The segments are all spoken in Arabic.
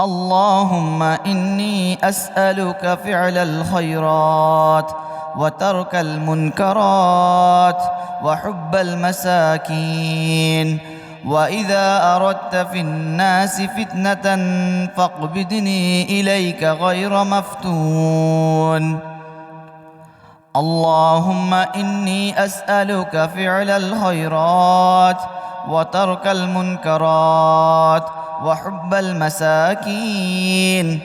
اللهم إني أسألك فعل الخيرات وترك المنكرات وحب المساكين، وإذا أردت في الناس فتنة فاقبضني إليك غير مفتون. اللهم إني أسألك فعل الخيرات وترك المنكرات وحب المساكين،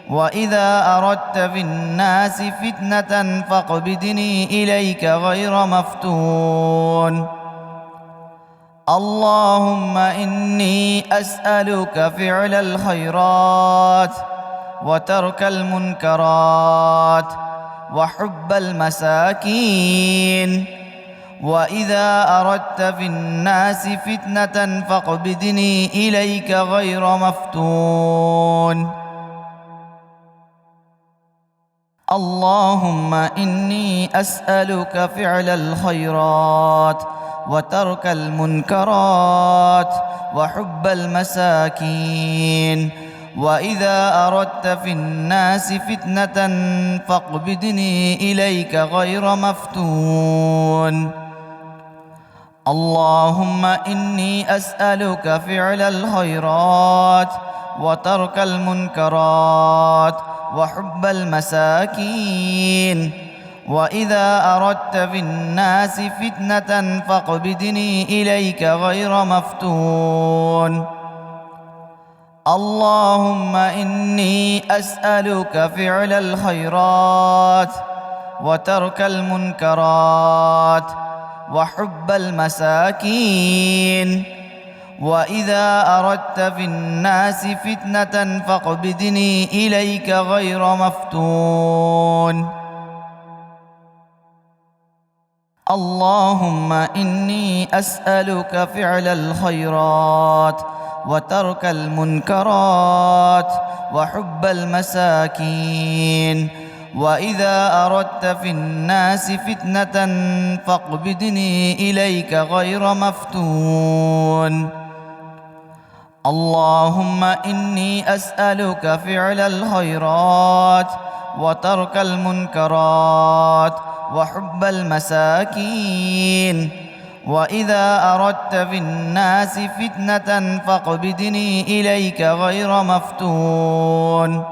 وإذا أردت في الناس فتنة فاقبضني إليك غير مفتون. اللهم إني أسألك فعل الخيرات وترك المنكرات وحب المساكين، وإذا أردت في الناس فتنة فاقبضني إليك غير مفتون. اللهم إني أسألك فعل الخيرات وترك المنكرات وحب المساكين، وإذا أردت في الناس فتنة فاقبضني إليك غير مفتون. اللهم إني أسألك فعل الخيرات وترك المنكرات وحب المساكين، وإذا أردت في الناس فتنة فاقبضني إليك غير مفتون. اللهم إني أسألك فعل الخيرات وترك المنكرات وحب المساكين، وإذا أردت في الناس فتنة فاقبضني إليك غير مفتون. اللهم إني أسألك فعل الخيرات وترك المنكرات وحب المساكين، وإذا أردت في الناس فتنة فاقبضني إليك غير مفتون. اللهم إني أسألك فعل الخيرات وترك المنكرات وحب المساكين، وإذا أردت في الناس فتنة فاقبضني إليك غير مفتون.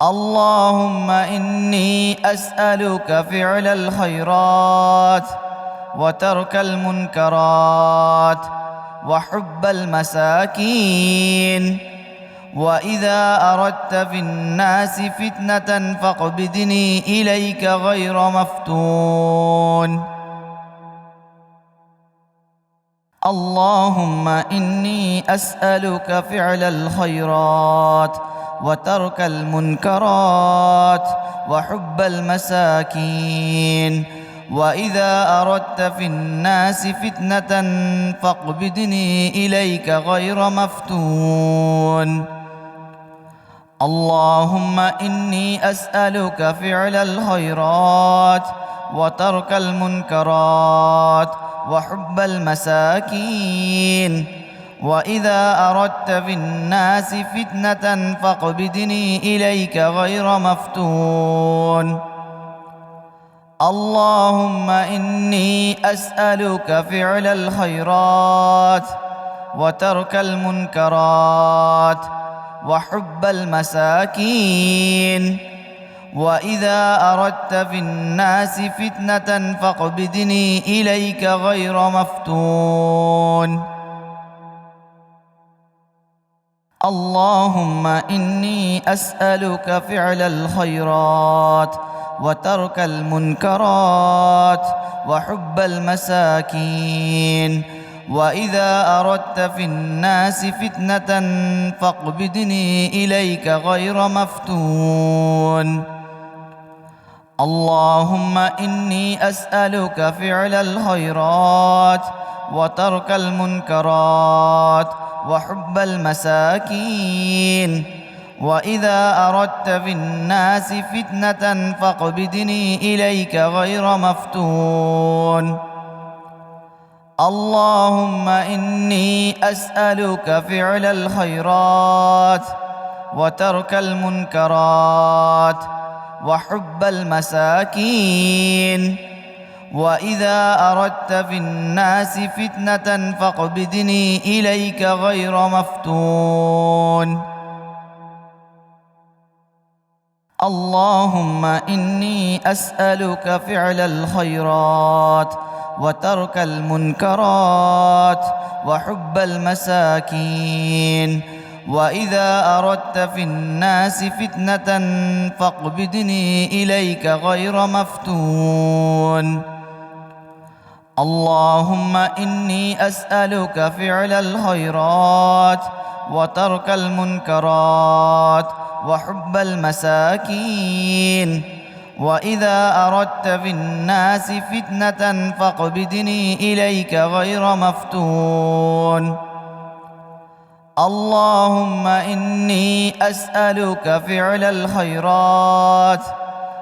اللهم إني أسألك فعل الخيرات وترك المنكرات وحب المساكين، وإذا أردت في الناس فتنة فاقبضني إليك غير مفتون. اللهم إني أسألك فعل الخيرات وترك المنكرات وحب المساكين، وإذا أردت في الناس فتنة فاقبضني إليك غير مفتون. اللهم إني أسألك فعل الخيرات وترك المنكرات وحب المساكين، وإذا أردت في الناس فتنة فاقبضني إليك غير مفتون. اللهم إني أسألك فعل الخيرات وترك المنكرات وحب المساكين، وإذا أردت في الناس فتنة فاقبضني إليك غير مفتون. اللهم إني أسألك فعل الخيرات وترك المنكرات وحب المساكين، وإذا أردت في الناس فتنة فاقبضني إليك غير مفتون. اللهم إني أسألك فعل الخيرات وترك المنكرات وحب المساكين، وإذا أردت في الناس فتنة فاقبضني إليك غير مفتون. اللهم إني أسألك فعل الخيرات وترك المنكرات وحب المساكين، وإذا أردت في الناس فتنة فاقبضني إليك غير مفتون. اللهم إني أسألك فعل الخيرات وترك المنكرات وحب المساكين، وإذا أردت في الناس فتنة فاقبضني إليك غير مفتون. اللهم إني أسألك فعل الخيرات وترك المنكرات وحب المساكين، وإذا أردت في الناس فتنة فاقبضني إليك غير مفتون. اللهم إني أسألك فعل الخيرات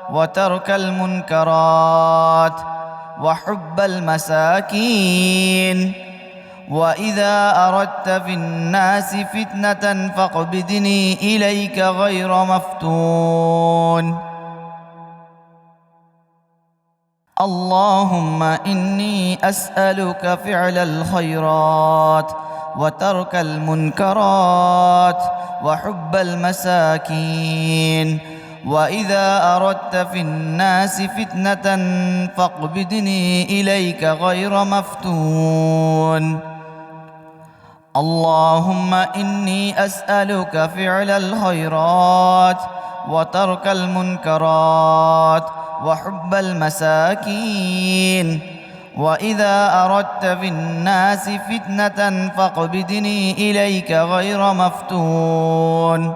وترك المنكرات وحب المساكين، وإذا أردت في الناس فتنة فاقبضني إليك غير مفتون. اللهم إني أسألك فعل الخيرات وترك المنكرات وحب المساكين، وإذا أردت في الناس فتنة فاقبضني إليك غير مفتون. اللهم إني أسألك فعل الخيرات وترك المنكرات وحب المساكين، وإذا أردت في الناس فتنة فاقبضني إليك غير مفتون.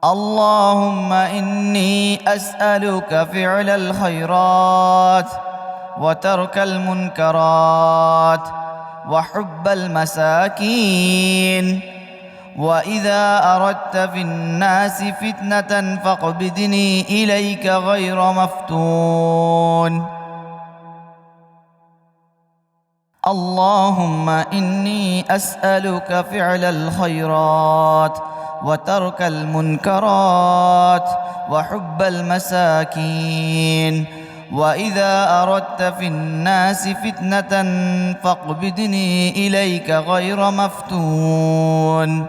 اللهم إني أسألك فعل الخيرات وترك المنكرات وحب المساكين، وإذا أردت في الناس فتنة فاقبضني إليك غير مفتون. اللهم إني أسألك فعل الخيرات وترك المنكرات وحب المساكين، وإذا أردت في الناس فتنة فاقبضني إليك غير مفتون.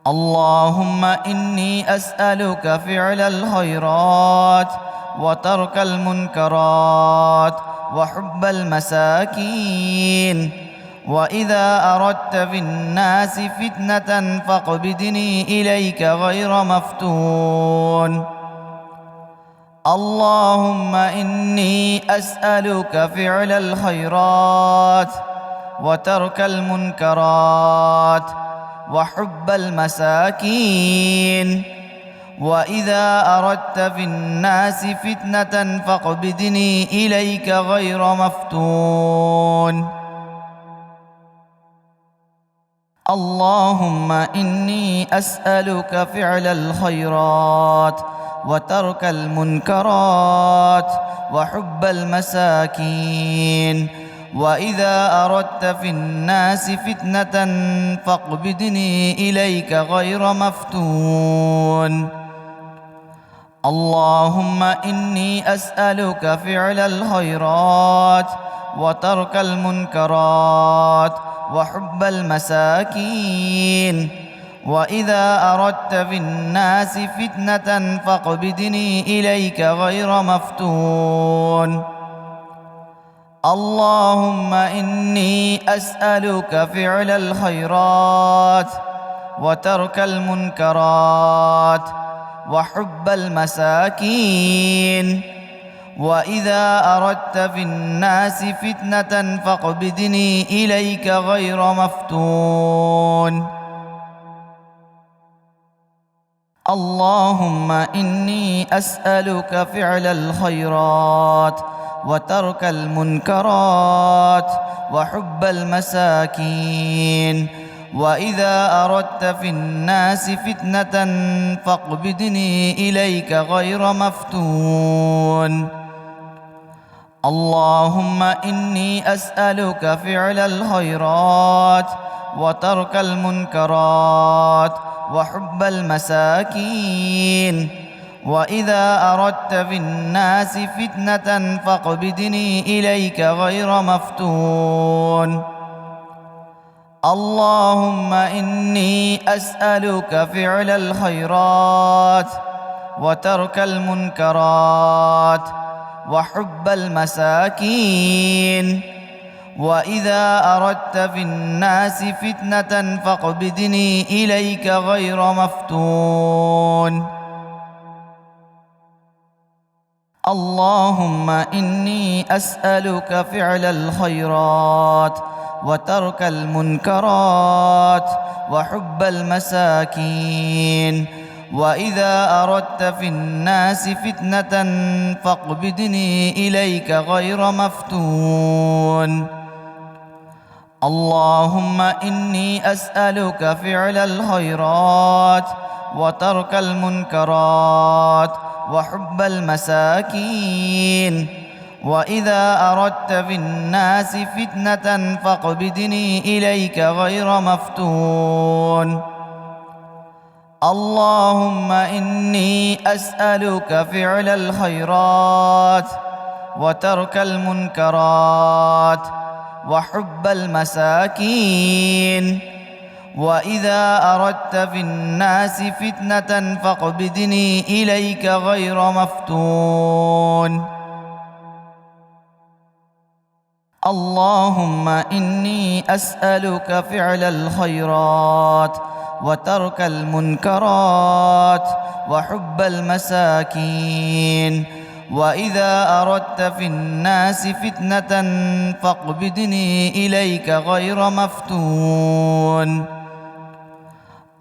اللهم إني أسألك فعل الخيرات وترك المنكرات وحب المساكين، وإذا أردت في الناس فتنة فاقبضني إليك غير مفتون. اللهم إني أسألك فعل الخيرات وترك المنكرات وحب المساكين، وإذا أردت في الناس فتنة فاقبضني إليك غير مفتون. اللهم إني أسألك فعل الخيرات وترك المنكرات وحب المساكين، وإذا أردت في الناس فتنة فاقبضني إليك غير مفتون. اللهم إني أسألك فعل الخيرات وترك المنكرات وحب المساكين، وإذا أردت في الناس فتنة فاقبضني إليك غير مفتون. اللهم إني أسألك فعل الخيرات وترك المنكرات وحب المساكين، وإذا أردت في الناس فتنة فاقبضني إليك غير مفتون. اللهم إني أسألك فعل الخيرات وترك المنكرات وحب المساكين، وإذا أردت في الناس فتنة فاقبضني إليك غير مفتون. اللهم إني أسألك فعل الخيرات وترك المنكرات وحب المساكين، وإذا أردت في الناس فتنة فاقبضني إليك غير مفتون. اللهم إني أسألك فعل الخيرات وترك المنكرات وحب المساكين، وإذا أردت في الناس فتنة فاقبضني إليك غير مفتون. اللهم إني أسألك فعل الخيرات وترك المنكرات وحب المساكين، وإذا أردت في الناس فتنة فاقبضني إليك غير مفتون. اللهم إني أسألك فعل الخيرات وترك المنكرات وحب المساكين، وإذا أردت في الناس فتنة فاقبضني إليك غير مفتون. اللهم إني أسألك فعل الخيرات وترك المنكرات وحب المساكين، وإذا أردت في الناس فتنة فاقبضني إليك غير مفتون. اللهم إني أسألك فعل الخيرات وترك المنكرات وحب المساكين، وإذا أردت في الناس فتنة فاقبضني إليك غير مفتون.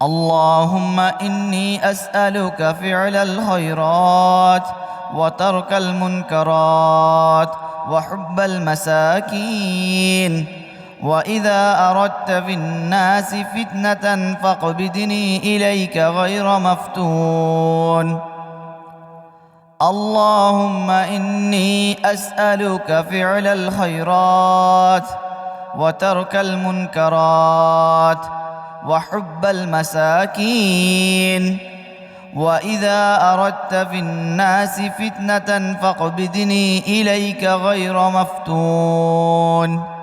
اللهم إني أسألك فعل الخيرات وترك المنكرات وحب المساكين، وإذا أردت في الناس فتنة فاقبضني إليك غير مفتون. اللهم إني أسألك فعل الخيرات وترك المنكرات وحب المساكين، وإذا أردت في الناس فتنة فاقبضني إليك غير مفتون.